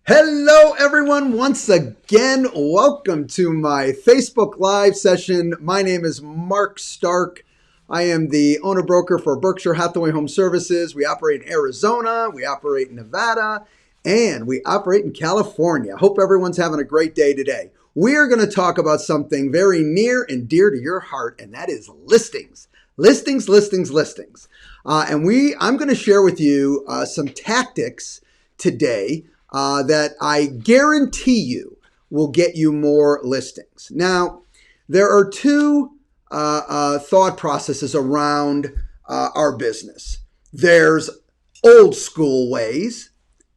Hello, everyone. Once again, welcome to my Facebook Live session. My name is Mark Stark. I am the owner broker for Berkshire Hathaway Home Services. We operate in Arizona, we operate in Nevada, and we operate in California. Hope everyone's having a great day today. We are going to talk about something very near and dear to your heart, and that is listings. Listings. I'm going to share with you some tactics today that I guarantee you will get you more listings. Now, there are two thought processes around our business. There's old school ways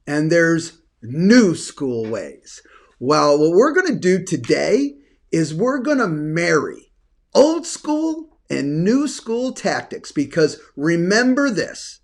and there's new school ways. Well, what we're going to do today is we're going to marry old school and new school tactics, because remember this.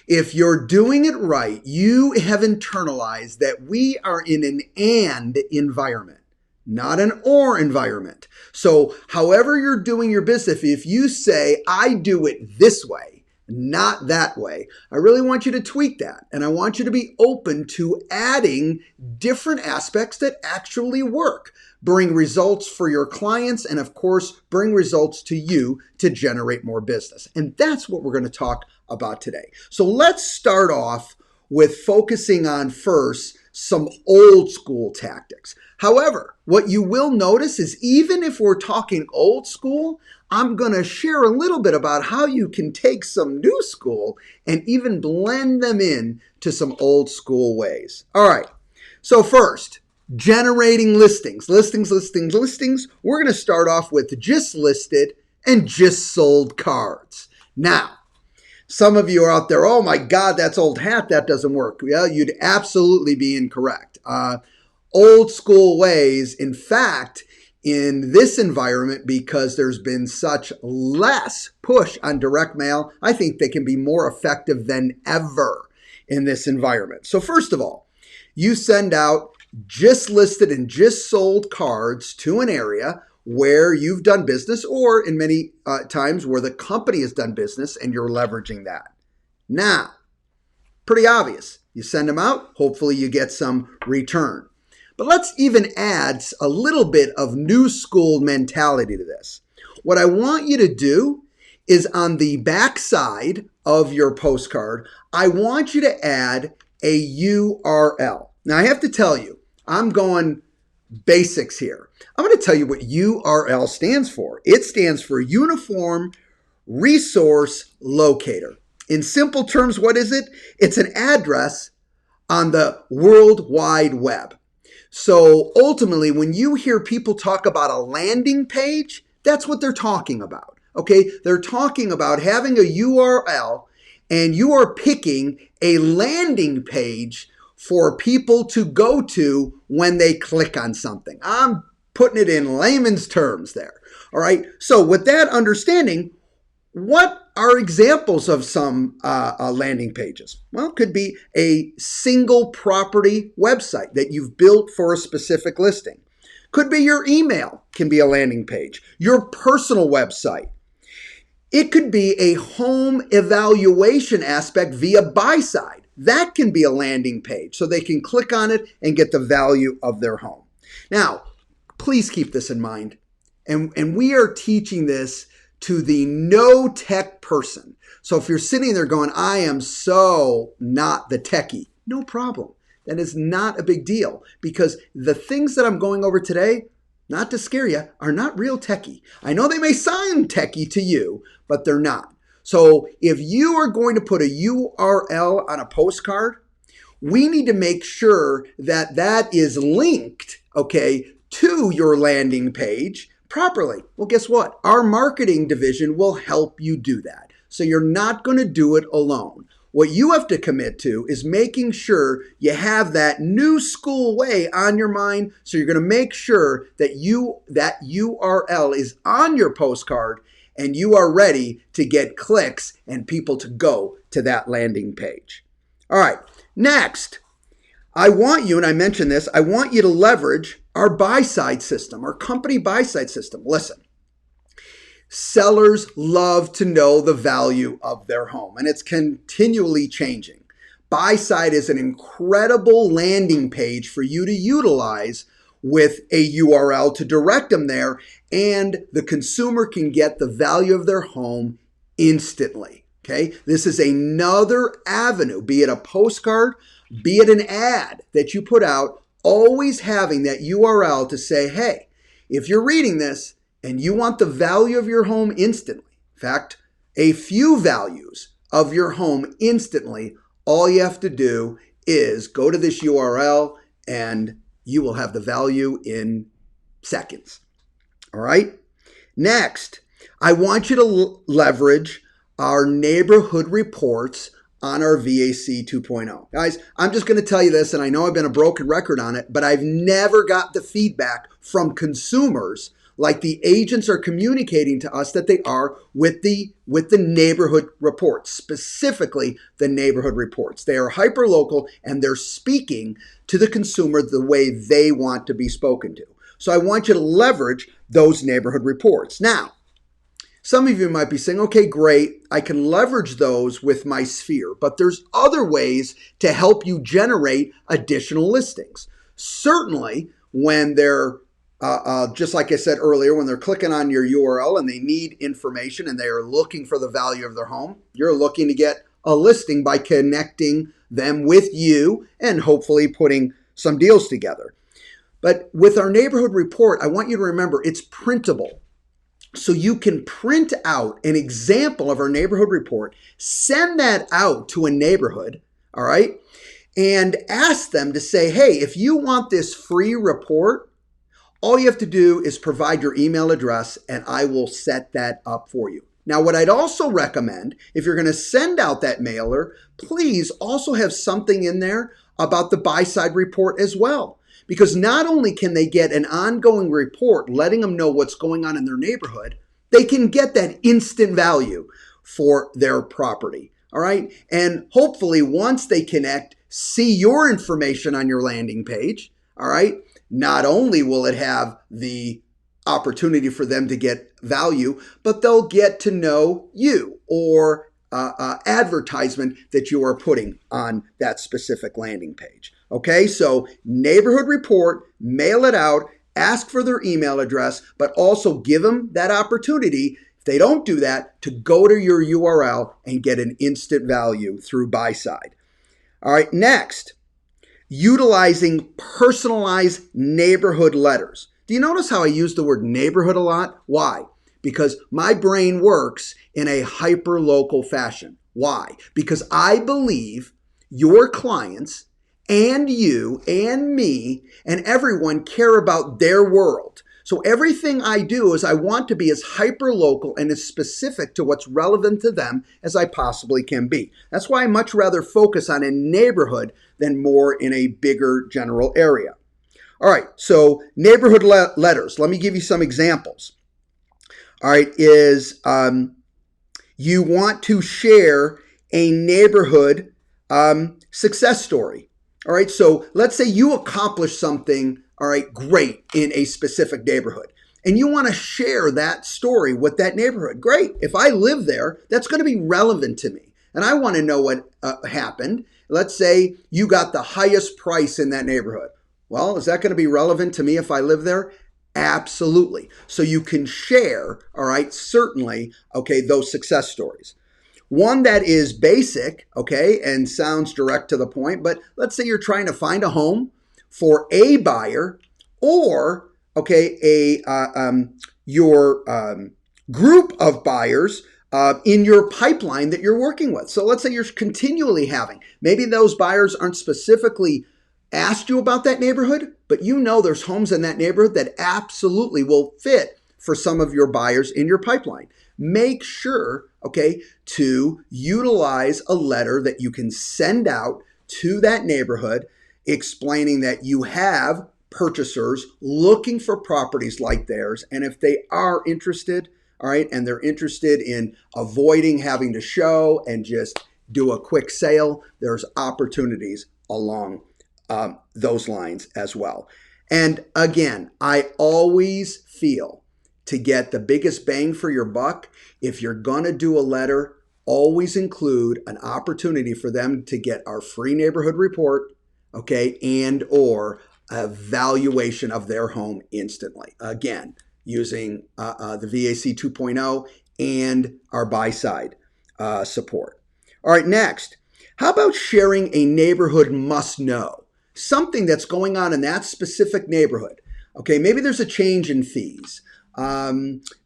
If you're doing it right, you have internalized that we are in an and environment, not an or environment. So however you're doing your business, if you say, I do it this way, not that way, I really want you to tweak that. And I want you to be open to adding different aspects that actually work, bring results for your clients, and of course, bring results to you to generate more business. And that's what we're going to talk about today. So let's start off with focusing on first some old school tactics. However, what you will notice is even if we're talking old school, I'm going to share a little bit about how you can take some new school and even blend them in to some old school ways. All right. So first, generating listings. We're going to start off with just listed and just sold cards. Now, some of you are out there, oh my God, that's old hat, that doesn't work. Well, you'd absolutely be incorrect. Old school ways, in fact, in this environment, because there's been such less push on direct mail, I think they can be more effective than ever in this environment. So first of all, you send out just listed and just sold cards to an area where you've done business, or in many times where the company has done business and you're leveraging that. Now, pretty obvious. You send them out, hopefully you get some return. But let's even add a little bit of new school mentality to this. What I want you to do is on the back side of your postcard, I want you to add a URL. Now, I have to tell you, I'm going basics here. I'm going to tell you what URL stands for. It stands for Uniform Resource Locator. In simple terms, what is it? It's an address on the World Wide Web. So ultimately, when you hear people talk about a landing page, that's what they're talking about. Okay? They're talking about having a URL, and you are picking a landing page for people to go to when they click on something. I'm putting it in layman's terms there. All right. So with that understanding, what are examples of some landing pages? Well, it could be a single property website that you've built for a specific listing. Could be your email, can be a landing page. Your personal website. It could be a home evaluation aspect via buy side. That can be a landing page so they can click on it and get the value of their home. Now, please keep this in mind. And we are teaching this to the no tech person. So if you're sitting there going, I am so not the techie, no problem. That is not a big deal, because the things that I'm going over today, not to scare you, are not real techie. I know they may sound techie to you, but they're not. So if you are going to put a URL on a postcard, we need to make sure that that is linked, okay, to your landing page properly. Well, guess what? Our marketing division will help you do that. So you're not going to do it alone. What you have to commit to is making sure you have that new school way on your mind. So you're going to make sure that that URL is on your postcard and you are ready to get clicks and people to go to that landing page. All right, next, I want you, and I mentioned this, I want you to leverage our buy-side system, our company buy-side system. Listen, sellers love to know the value of their home, and it's continually changing. Buy side is an incredible landing page for you to utilize with a URL to direct them there, and the consumer can get the value of their home instantly. Okay, this is another avenue, be it a postcard, be it an ad that you put out, always having that URL to say, hey, if you're reading this and you want the value of your home instantly, in fact, a few values of your home instantly, all you have to do is go to this URL and you will have the value in seconds. All right. Next, I want you to leverage our neighborhood reports on our VAC 2.0. Guys, I'm just going to tell you this, and I know I've been a broken record on it, but I've never got the feedback from consumers like the agents are communicating to us that they are with the neighborhood reports, specifically the neighborhood reports. They are hyper local and they're speaking to the consumer the way they want to be spoken to. So I want you to leverage those neighborhood reports. Now, some of you might be saying, okay, great, I can leverage those with my Sphere, but there's other ways to help you generate additional listings. Certainly, when they're, just like I said earlier, when they're clicking on your URL and they need information and they are looking for the value of their home, you're looking to get a listing by connecting them with you and hopefully putting some deals together. But with our neighborhood report, I want you to remember it's printable. So you can print out an example of our neighborhood report, send that out to a neighborhood, all right, and ask them to say, hey, if you want this free report, all you have to do is provide your email address and I will set that up for you. Now, what I'd also recommend, if you're going to send out that mailer, please also have something in there about the buy side report as well. Because not only can they get an ongoing report letting them know what's going on in their neighborhood, they can get that instant value for their property. All right. And hopefully once they connect, see your information on your landing page. All right. Not only will it have the opportunity for them to get value, but they'll get to know you or advertisement that you are putting on that specific landing page. Okay, so neighborhood report, mail it out, ask for their email address, but also give them that opportunity, if they don't do that, to go to your URL and get an instant value through buy side. All right, next, utilizing personalized neighborhood letters. Do you notice how I use the word neighborhood a lot? Why? Because my brain works in a hyper-local fashion. Why? Because I believe your clients and you and me and everyone care about their world. So everything I do is I want to be as hyper-local and as specific to what's relevant to them as I possibly can be. That's why I much rather focus on a neighborhood than more in a bigger general area. All right, so neighborhood letters. Let me give you some examples. All right, is you want to share a neighborhood success story. All right, so let's say you accomplished something, all right, great in a specific neighborhood, and you want to share that story with that neighborhood. Great. If I live there, that's going to be relevant to me, and I want to know what happened. Let's say you got the highest price in that neighborhood. Well, is that going to be relevant to me if I live there? Absolutely. So you can share, all right, certainly, okay, those success stories. One that is basic, okay, and sounds direct to the point, but let's say you're trying to find a home for a buyer or, okay, your group of buyers in your pipeline that you're working with. So let's say you're continually having, maybe those buyers aren't specifically asked you about that neighborhood, but you know there's homes in that neighborhood that absolutely will fit for some of your buyers in your pipeline. Make sure, okay, to utilize a letter that you can send out to that neighborhood explaining that you have purchasers looking for properties like theirs. And if they are interested, all right, and they're interested in avoiding having to show and just do a quick sale, there's opportunities along those lines as well. And again, I always feel to get the biggest bang for your buck, if you're going to do a letter, always include an opportunity for them to get our free neighborhood report, okay, and or a valuation of their home instantly. Again, using the VAC 2.0 and our buy side support. All right, next, how about sharing a neighborhood must know? Something that's going on in that specific neighborhood. Okay, maybe there's a change in fees.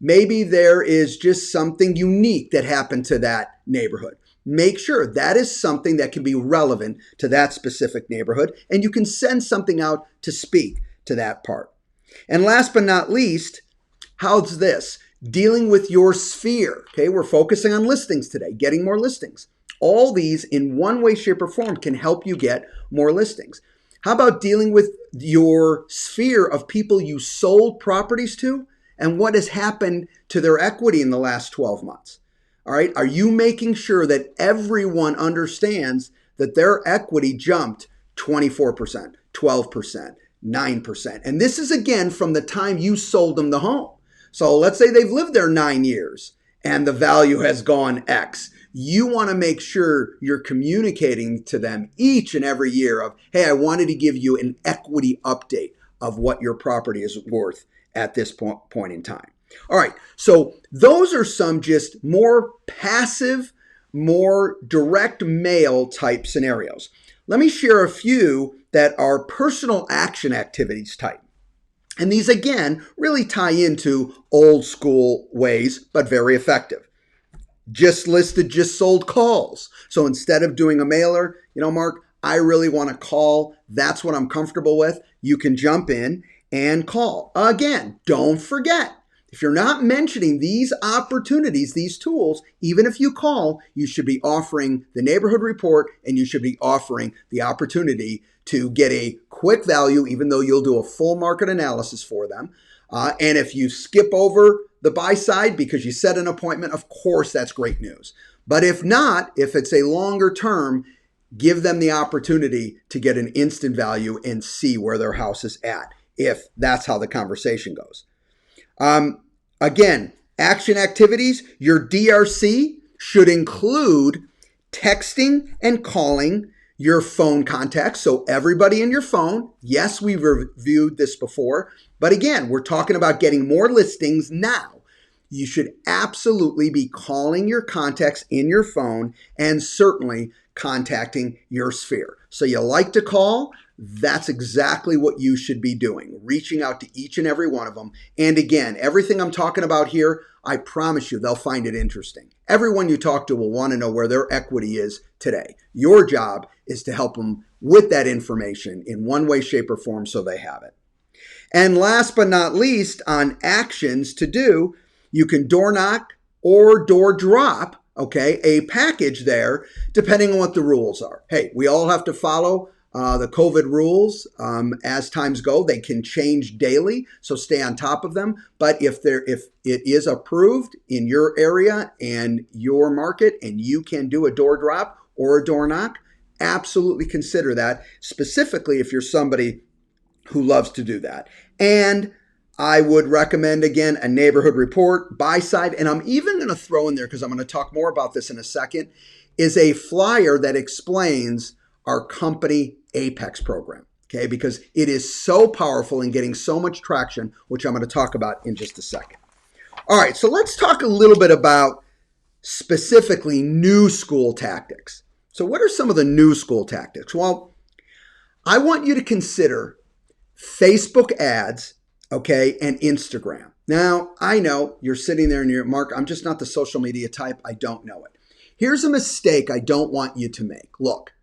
Maybe there is just something unique that happened to that neighborhood. Make sure that is something that can be relevant to that specific neighborhood, and you can send something out to speak to that part. And last but not least, how's this? Dealing with your sphere. Okay, we're focusing on listings today, getting more listings. All these in one way, shape, or form can help you get more listings. How about dealing with your sphere of people you sold properties to and what has happened to their equity in the last 12 months? All right, are you making sure that everyone understands that their equity jumped 24%, 12%, 9%? And this is again from the time you sold them the home. So let's say they've lived there 9 years and the value has gone X. You want to make sure you're communicating to them each and every year of, hey, I wanted to give you an equity update of what your property is worth at this point in time. All right, so those are some just more passive, more direct mail type scenarios. Let me share a few that are personal action activities type. And these, again, really tie into old school ways, but very effective. Just listed, just sold calls. So instead of doing a mailer, Mark, I really want to call. That's what I'm comfortable with. You can jump in and call. Again, don't forget, if you're not mentioning these opportunities, these tools, even if you call, you should be offering the neighborhood report and you should be offering the opportunity to get a quick value, even though you'll do a full market analysis for them. And if you skip over the buy side because you set an appointment, of course, that's great news. But if not, if it's a longer term, give them the opportunity to get an instant value and see where their house is at, if that's how the conversation goes. Again, action activities, your DRC should include texting and calling your phone contacts. So everybody in your phone, yes, we've reviewed this before, but again, we're talking about getting more listings now. You should absolutely be calling your contacts in your phone and certainly contacting your sphere. So you like to call? That's exactly what you should be doing, reaching out to each and every one of them. And again, everything I'm talking about here, I promise you, they'll find it interesting. Everyone you talk to will want to know where their equity is today. Your job is to help them with that information in one way, shape, or form so they have it. And last but not least, on actions to do, you can door knock or door drop, okay, a package there, depending on what the rules are. Hey, we all have to follow the COVID rules as times go. They can change daily, so stay on top of them. But if it is approved in your area and your market and you can do a door drop or a door knock, absolutely consider that, specifically if you're somebody who loves to do that. And I would recommend, again, a neighborhood report, buy side, and I'm even going to throw in there, because I'm going to talk more about this in a second, is a flyer that explains our company Apex program, okay? Because it is so powerful and getting so much traction, which I'm going to talk about in just a second. All right, so let's talk a little bit about specifically new school tactics. So what are some of the new school tactics? Well, I want you to consider Facebook ads, okay, and Instagram. Now, I know you're sitting there and you're, Mark, I'm just not the social media type. I don't know it. Here's a mistake I don't want you to make. Look,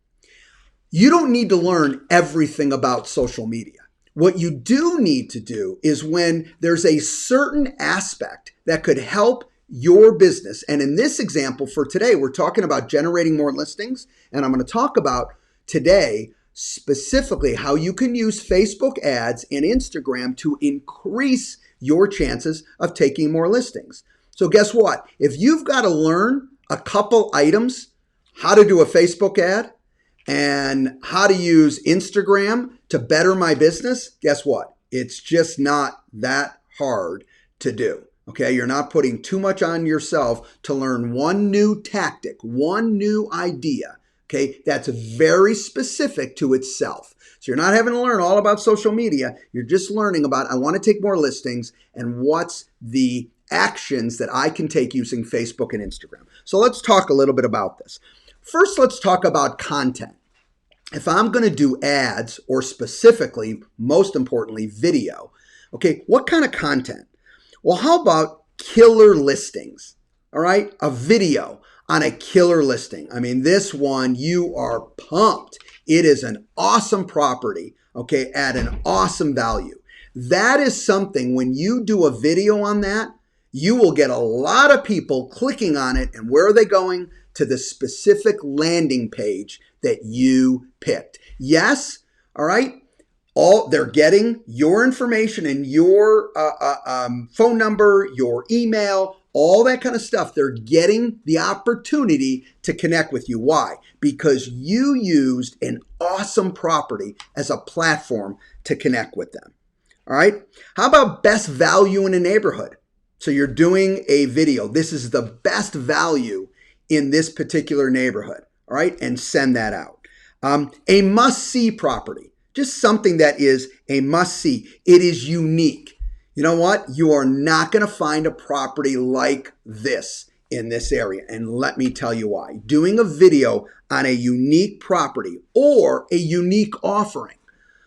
you don't need to learn everything about social media. What you do need to do is when there's a certain aspect that could help your business. And in this example for today, we're talking about generating more listings. And I'm going to talk about today specifically how you can use Facebook ads and Instagram to increase your chances of taking more listings. So guess what? If you've got to learn a couple items, how to do a Facebook ad and how to use Instagram to better my business, guess what? It's just not that hard to do. Okay, you're not putting too much on yourself to learn one new tactic, one new idea. Okay, that's very specific to itself. So you're not having to learn all about social media. You're just learning about, I want to take more listings and what's the actions that I can take using Facebook and Instagram. So let's talk a little bit about this. First, let's talk about content. If I'm going to do ads, or specifically, most importantly, video, okay, what kind of content? Well, how about killer listings? All right, a video on a killer listing. I mean, this one, you are pumped. It is an awesome property, okay, at an awesome value. That is something, when you do a video on that, you will get a lot of people clicking on it. And where are they going? To the specific landing page that you picked. Yes, all right. They're getting your information and your phone number, your email, all that kind of stuff. They're getting the opportunity to connect with you. Why? Because you used an awesome property as a platform to connect with them. All right. How about best value in a neighborhood? So you're doing a video. This is the best value in this particular neighborhood. All right. And send that out. A must-see property. Just something that is a must-see. It is unique. You know what? You are not going to find a property like this in this area. And let me tell you why. Doing a video on a unique property or a unique offering.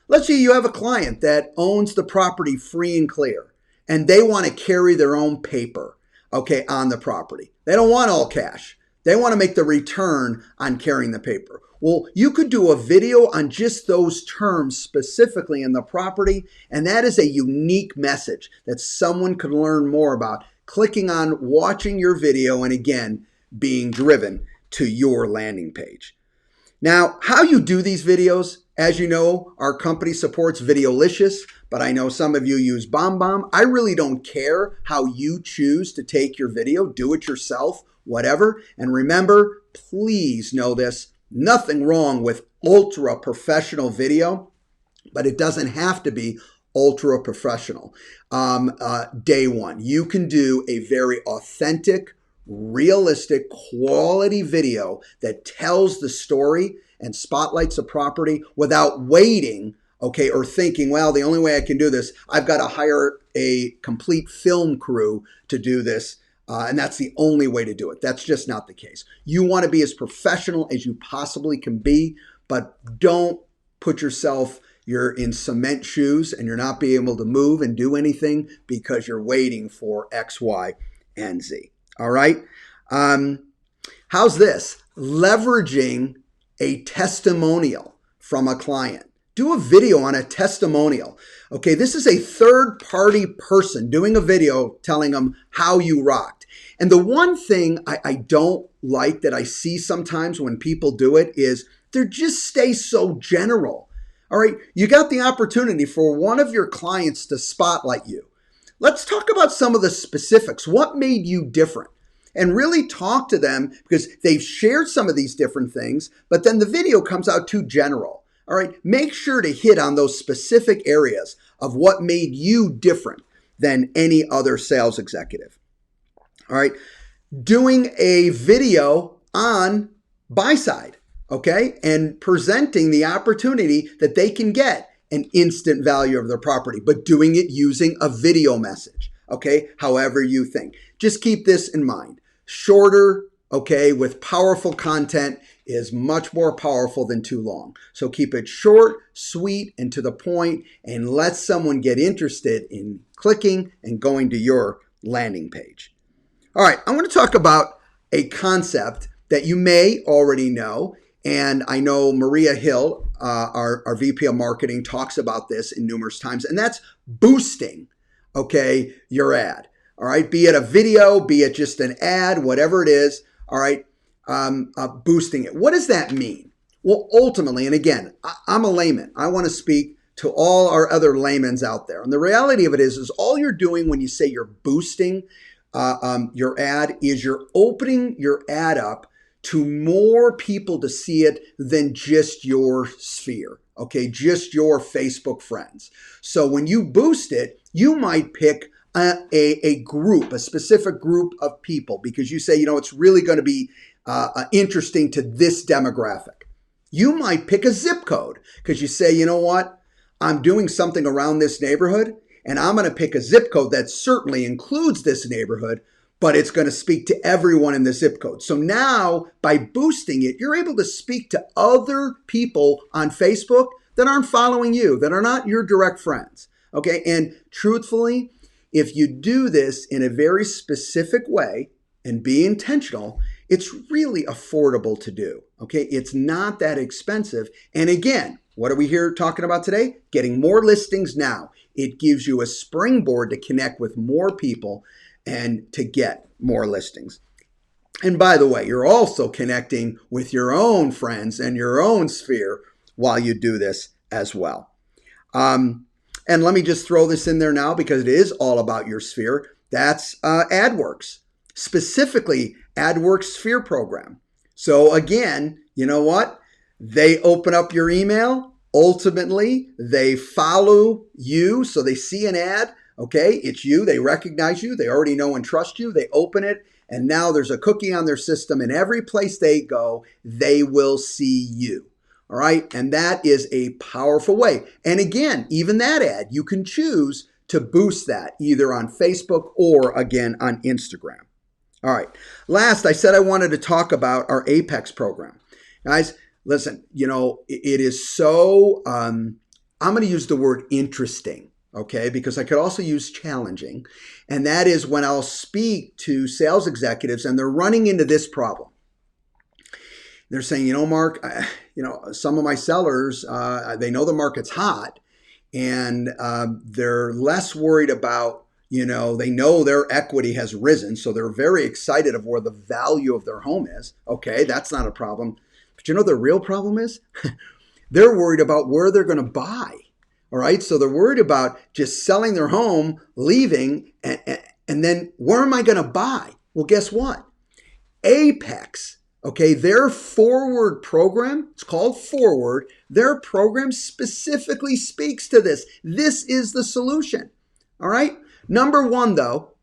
Let's say you have a client that owns the property free and clear, and they want to carry their own paper, okay, on the property. They don't want all cash. They want to make the return on carrying the paper. Well, you could do a video on just those terms specifically in the property, and that is a unique message that someone could learn more about clicking on, watching your video, and again, being driven to your landing page. Now, how you do these videos, as you know, our company supports Videolicious, but I know some of you use BombBomb. I really don't care how you choose to take your video. Do it yourself, whatever. And remember, please know this, nothing wrong with ultra professional video, but it doesn't have to be ultra professional. Day one, you can do a very authentic, realistic, quality video that tells the story and spotlights a property without waiting, okay, or thinking, well, the only way I can do this, I've got to hire a complete film crew to do this. And that's the only way to do it. That's just not the case. You want to be as professional as you possibly can be, but don't put yourself, you're in cement shoes and you're not being able to move and do anything because you're waiting for X, Y, and Z. All right. How's this? Leveraging a testimonial from a client. Do a video on a testimonial. Okay, this is a third-party person doing a video telling them how you rocked. And the one thing I don't like that I see sometimes when people do it is they just stay so general. All right, you got the opportunity for one of your clients to spotlight you. Let's talk about some of the specifics. What made you different? And really talk to them because they've shared some of these different things, but then the video comes out too general. All right, make sure to hit on those specific areas of what made you different than any other sales executive. All right, doing a video on buy side, okay, and presenting the opportunity that they can get an instant value of their property, but doing it using a video message, okay, however you think. Just keep this in mind. Shorter, okay, with powerful content is much more powerful than too long. So keep it short, sweet, and to the point, and let someone get interested in clicking and going to your landing page. All right, I want to talk about a concept that you may already know, and I know Maria Hill, our VP of Marketing, talks about this in numerous times, and that's boosting, okay, your ad. All right, be it a video, be it just an ad, whatever it is, all right, boosting it. What does that mean? Well, ultimately, and again, I'm a layman. I want to speak to all our other laymans out there. And the reality of it is all you're doing when you say you're boosting your ad is you're opening your ad up to more people to see it than just your sphere, okay, just your Facebook friends. So when you boost it, you might pick a group, a specific group of people, because you say, it's really going to be interesting to this demographic. You might pick a zip code because you say, I'm doing something around this neighborhood, and I'm going to pick a zip code that certainly includes this neighborhood, but it's going to speak to everyone in the zip code. So now by boosting it, you're able to speak to other people on Facebook that aren't following you, that are not your direct friends. Okay. And truthfully, if you do this in a very specific way and be intentional, it's really affordable to do. Okay. It's not that expensive. And again, what are we here talking about today? Getting more listings now. It gives you a springboard to connect with more people and to get more listings. And by the way, you're also connecting with your own friends and your own sphere while you do this as well. And let me just throw this in there now because it is all about your sphere. That's AdWorks, specifically AdWorks Sphere program. So again, you know what? They open up your email. Ultimately, they follow you. So they see an ad. Okay, it's you. They recognize you. They already know and trust you. They open it. And now there's a cookie on their system. And every place they go, they will see you. All right. And that is a powerful way. And again, even that ad, you can choose to boost that either on Facebook or again on Instagram. All right. Last, I said I wanted to talk about our Apex program. Guys, listen, it is so, I'm going to use the word interesting. Okay, because I could also use challenging. And that is when I'll speak to sales executives and they're running into this problem. They're saying, Mark, some of my sellers, they know the market's hot and they're less worried about, they know their equity has risen. So they're very excited of where the value of their home is. Okay, that's not a problem. But the real problem is they're worried about where they're going to buy. All right. So they're worried about just selling their home, leaving, and then where am I going to buy? Well, guess what? Apex, okay, their Forward program, it's called Forward. Their program specifically speaks to this. This is the solution. All right. Number one, though,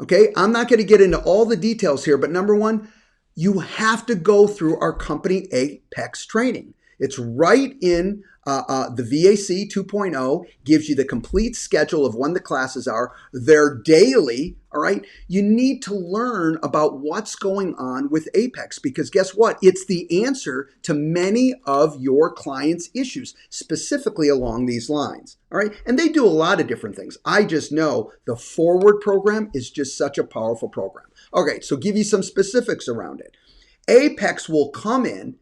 okay, I'm not going to get into all the details here, but number one, you have to go through our company Apex training. It's right in the VAC 2.0, gives you the complete schedule of when the classes are. They're daily, all right? You need to learn about what's going on with Apex because guess what? It's the answer to many of your clients' issues, specifically along these lines, all right? And they do a lot of different things. I just know the Forward program is just such a powerful program. Okay, so give you some specifics around it. Apex will come in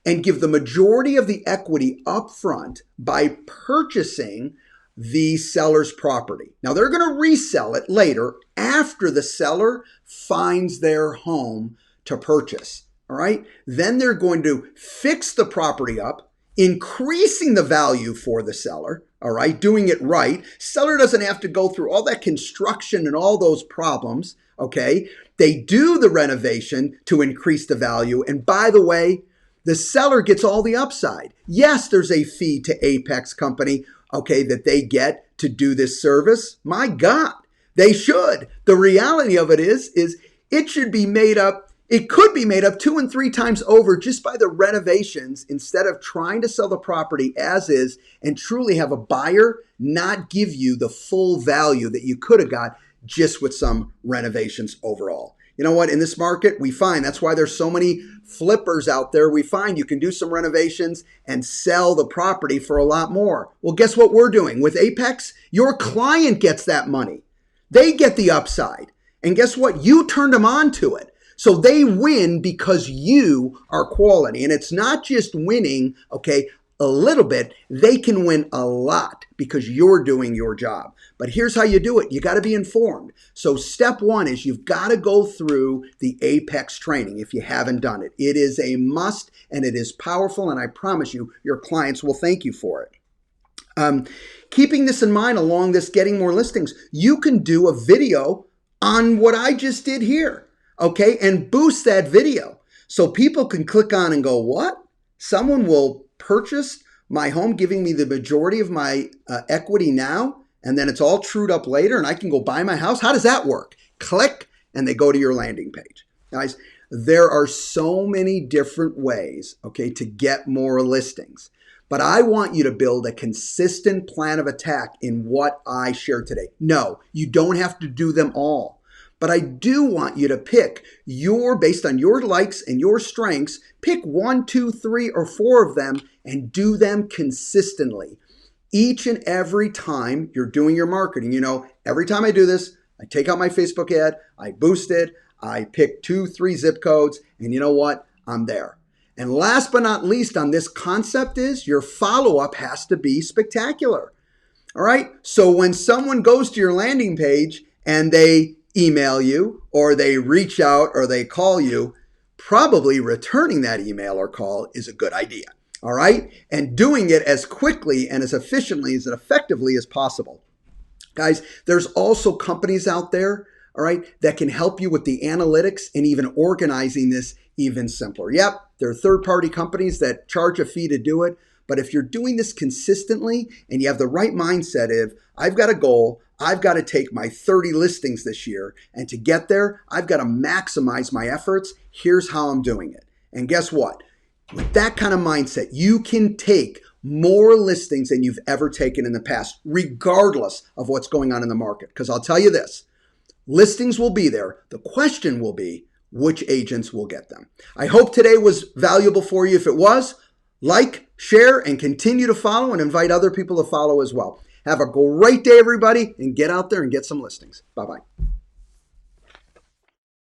and give the majority of the equity up front by purchasing the seller's property. Now, they're going to resell it later after the seller finds their home to purchase. All right. Then they're going to fix the property up, increasing the value for the seller. All right. Doing it right. Seller doesn't have to go through all that construction and all those problems. Okay. They do the renovation to increase the value. And by the way, the seller gets all the upside. Yes, there's a fee to Apex company, okay, that they get to do this service. My God, they should. The reality of it is it should be made up. It could be made up 2 and 3 times over just by the renovations instead of trying to sell the property as is and truly have a buyer not give you the full value that you could have got just with some renovations overall. You know what? In this market, we find that's why there's so many flippers out there. We find you can do some renovations and sell the property for a lot more. Well, guess what we're doing with Apex? Your client gets that money. They get the upside. And guess what? You turned them on to it. So they win because you are quality. And it's not just winning, okay, a little bit. They can win a lot because you're doing your job. But here's how you do it. You got to be informed. So step 1 is you've got to go through the Apex training if you haven't done it. It is a must and it is powerful. And I promise you, your clients will thank you for it. Keeping this in mind along this getting more listings, you can do a video on what I just did here, okay, and boost that video so people can click on and go, what? Someone will purchase my home, giving me the majority of my equity now, and then it's all trued up later and I can go buy my house? How does that work? Click, and they go to your landing page. Guys, there are so many different ways, okay, to get more listings. But I want you to build a consistent plan of attack in what I share today. No, you don't have to do them all. But I do want you to pick based on your likes and your strengths, pick 1, 2, 3, or 4 of them and do them consistently. Each and every time you're doing your marketing, every time I do this, I take out my Facebook ad, I boost it, I pick 2, 3 zip codes, and you know what? I'm there. And last but not least on this concept is your follow-up has to be spectacular. All right? So when someone goes to your landing page and they email you or they reach out or they call you, probably returning that email or call is a good idea. All right? And doing it as quickly and as efficiently as effectively as possible. Guys, there's also companies out there, all right, that can help you with the analytics and even organizing this even simpler. Yep, there are third-party companies that charge a fee to do it, but if you're doing this consistently and you have the right mindset of, I've got a goal, I've got to take my 30 listings this year, and to get there, I've got to maximize my efforts. Here's how I'm doing it. And guess what? With that kind of mindset, you can take more listings than you've ever taken in the past, regardless of what's going on in the market. Because I'll tell you this, listings will be there. The question will be, which agents will get them? I hope today was valuable for you. If it was, like, share, and continue to follow and invite other people to follow as well. Have a great day, everybody, and get out there and get some listings. Bye-bye.